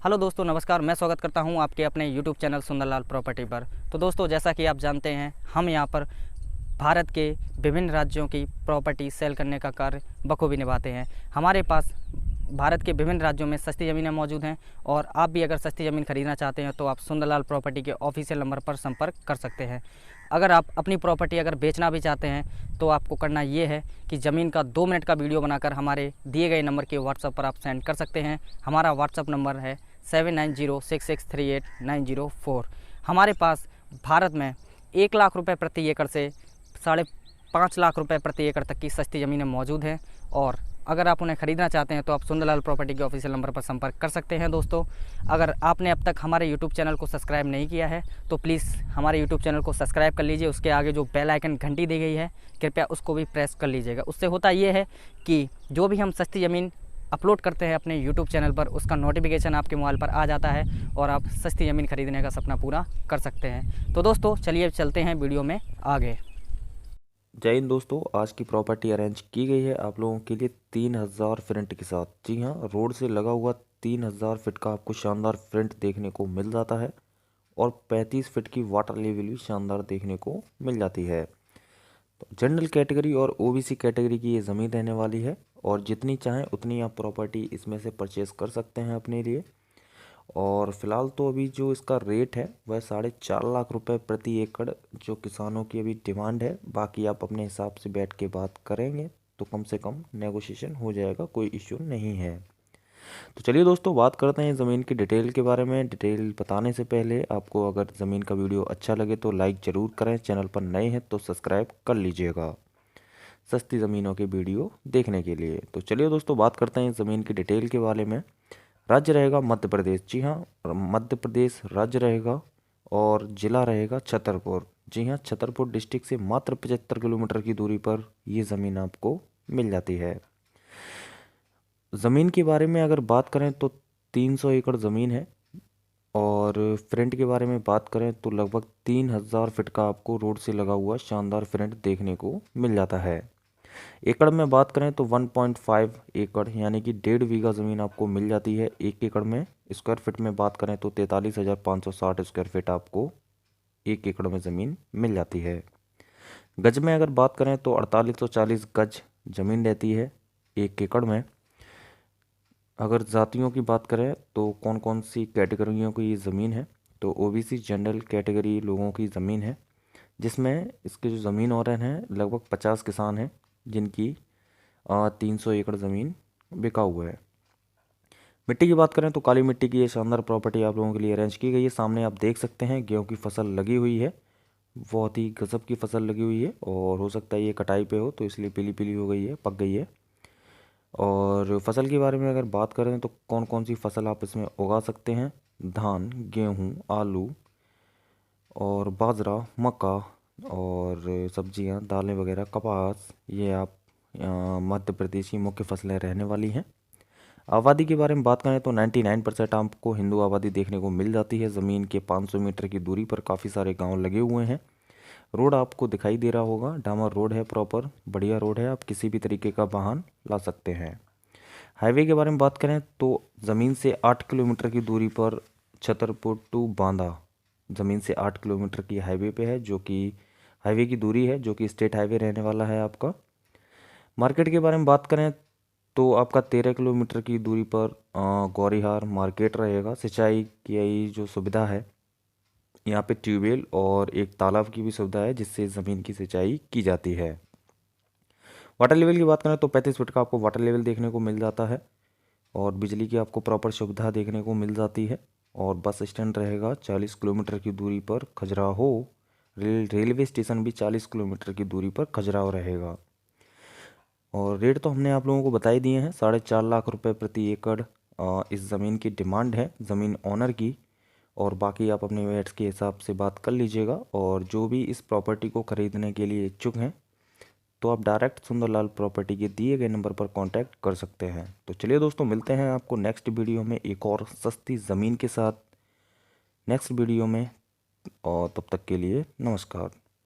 Hello दोस्तों, नमस्कार। मैं स्वागत करता हूं आपके अपने यूट्यूब चैनल सुंदरलाल प्रॉपर्टी पर। तो दोस्तों, जैसा कि आप जानते हैं, हम यहां पर भारत के विभिन्न राज्यों की प्रॉपर्टी सेल करने का कार्य बखूबी निभाते हैं। हमारे पास भारत के विभिन्न राज्यों में सस्ती ज़मीनें मौजूद हैं और आप भी अगर सस्ती ज़मीन खरीदना चाहते हैं तो आप सुंदरलाल प्रॉपर्टी के ऑफिशियल नंबर पर संपर्क कर सकते हैं। अगर आप अपनी प्रॉपर्टी अगर बेचना भी चाहते हैं तो आपको करना ये है कि ज़मीन का 2 मिनट का वीडियो बनाकर हमारे दिए गए नंबर के व्हाट्सएप पर आप सेंड कर सकते हैं। हमारा व्हाट्सएप नंबर है 7906638904। हमारे पास भारत में 1 लाख रुपये प्रति एकड़ से 5.5 लाख रुपये प्रति एकड़ तक की सस्ती ज़मीनें मौजूद हैं और अगर आप उन्हें ख़रीदना चाहते हैं तो आप सुंदरलाल प्रॉपर्टी के ऑफिशियल नंबर पर संपर्क कर सकते हैं। दोस्तों, अगर आपने अब तक हमारे यूट्यूब चैनल को सब्सक्राइब नहीं किया है तो प्लीज़ हमारे यूट्यूब चैनल को सब्सक्राइब कर लीजिए। उसके आगे जो बेल आइकन घंटी दी गई है, कृपया उसको भी प्रेस कर लीजिएगा। उससे होता ये है कि जो भी हम सस्ती ज़मीन अपलोड करते हैं अपने यूट्यूब चैनल पर, उसका नोटिफिकेशन आपके मोबाइल पर आ जाता है और आप सस्ती ज़मीन खरीदने का सपना पूरा कर सकते हैं। तो दोस्तों, चलिए चलते हैं वीडियो में आगे। जय हिंद दोस्तों, आज की प्रॉपर्टी अरेंज की गई है आप लोगों के लिए 3000 फ्रंट के साथ। जी हाँ, रोड से लगा हुआ 3000 फीट का आपको शानदार फ्रंट देखने को मिल जाता है और 35 फीट की वाटर लेवल भी शानदार देखने को मिल जाती है। तो जनरल कैटेगरी और ओबीसी कैटेगरी की ये ज़मीन रहने वाली है और जितनी चाहें उतनी आप प्रॉपर्टी इसमें से परचेज़ कर सकते हैं अपने लिए। और फिलहाल तो अभी जो इसका रेट है वह 4.5 लाख रुपए प्रति एकड़ जो किसानों की अभी डिमांड है। बाकी आप अपने हिसाब से बैठ के बात करेंगे तो कम से कम नेगोशिएशन हो जाएगा, कोई इश्यू नहीं है। तो चलिए दोस्तों, बात करते हैं ज़मीन की डिटेल के बारे में। डिटेल बताने से पहले आपको अगर ज़मीन का वीडियो अच्छा लगे तो लाइक ज़रूर करें, चैनल पर नए हैं तो सब्सक्राइब कर लीजिएगा सस्ती ज़मीनों के वीडियो देखने के लिए। तो चलिए दोस्तों, बात करते हैं ज़मीन की डिटेल के बारे में। राज्य रहेगा मध्य प्रदेश। जी हाँ, मध्य प्रदेश राज्य रहेगा और ज़िला रहेगा छतरपुर। जी हाँ, छतरपुर डिस्ट्रिक्ट से मात्र 75 किलोमीटर की दूरी पर ये ज़मीन आपको मिल जाती है। ज़मीन के बारे में अगर बात करें तो 300 एकड़ ज़मीन है और फ्रंट के बारे में बात करें तो लगभग 3000 फीट का आपको रोड से लगा हुआ शानदार फ्रंट देखने को मिल जाता है। एकड़ में बात करें तो 1.5 एकड़ यानी कि 1.5 बीघा ज़मीन आपको मिल जाती है एक एकड़ में। स्क्वायर फीट में बात करें तो 43,560 स्क्वायर फीट आपको एक एकड़ में ज़मीन मिल जाती है। गज में अगर बात करें तो 4840 गज ज़मीन रहती है एक एकड़ में। अगर जातियों की बात करें तो कौन कौन सी कैटेगरियों की ये ज़मीन है, तो ओबीसी जनरल कैटेगरी लोगों की ज़मीन है, जिसमें इसके जो ज़मीन ओनर हैं लगभग 50 किसान हैं जिनकी 300 एकड़ ज़मीन बिका हुआ है। मिट्टी की बात करें तो काली मिट्टी की ये शानदार प्रॉपर्टी आप लोगों के लिए अरेंज की गई है। सामने आप देख सकते हैं गेहूं की फसल लगी हुई है, बहुत ही गजब की फसल लगी हुई है और हो सकता है ये कटाई पे हो तो इसलिए पीली पीली हो गई है, पक गई है। और फसल के बारे में अगर बात करें तो कौन कौन सी फसल आप इसमें उगा सकते हैं, धान, गेहूँ, आलू और बाजरा, मक्का और सब्जियां, दालें वगैरह, कपास, ये आप मध्य प्रदेश की मुख्य फसलें रहने वाली हैं। आबादी के बारे में बात करें तो 99% आपको हिंदू आबादी देखने को मिल जाती है। ज़मीन के 500 मीटर की दूरी पर काफ़ी सारे गांव लगे हुए हैं। रोड आपको दिखाई दे रहा होगा, डामर रोड है, प्रॉपर बढ़िया रोड है, आप किसी भी तरीके का वाहन ला सकते हैं। हाईवे के बारे में बात करें तो ज़मीन से 8 किलोमीटर की दूरी पर छतरपुर टू बांदा ज़मीन से 8 किलोमीटर की हाईवे पे है, जो कि हाईवे की दूरी है, जो कि स्टेट हाईवे रहने वाला है आपका। मार्केट के बारे में बात करें तो आपका 13 किलोमीटर की दूरी पर गौरीहार मार्केट रहेगा। सिंचाई की जो सुविधा है यहाँ पे ट्यूबवेल और एक तालाब की भी सुविधा है जिससे ज़मीन की सिंचाई की जाती है। वाटर लेवल की बात करें तो 35 फीट का आपको वाटर लेवल देखने को मिल जाता है और बिजली की आपको प्रॉपर सुविधा देखने को मिल जाती है। और बस स्टैंड रहेगा 40 किलोमीटर की दूरी पर खजुराहो। रेलवे स्टेशन भी 40 किलोमीटर की दूरी पर खजुराहो रहेगा। और रेट तो हमने आप लोगों को बता ही दिए हैं, 4.5 लाख रुपए प्रति एकड़ इस ज़मीन की डिमांड है ज़मीन ओनर की। और बाकी आप अपने वेट्स के हिसाब से बात कर लीजिएगा। और जो भी इस प्रॉपर्टी को ख़रीदने के लिए इच्छुक हैं तो आप डायरेक्ट सुंदरलाल प्रॉपर्टी के दिए गए नंबर पर कांटेक्ट कर सकते हैं। तो चलिए दोस्तों, मिलते हैं आपको नेक्स्ट वीडियो में एक और सस्ती ज़मीन के साथ नेक्स्ट वीडियो में। और तब तक के लिए नमस्कार।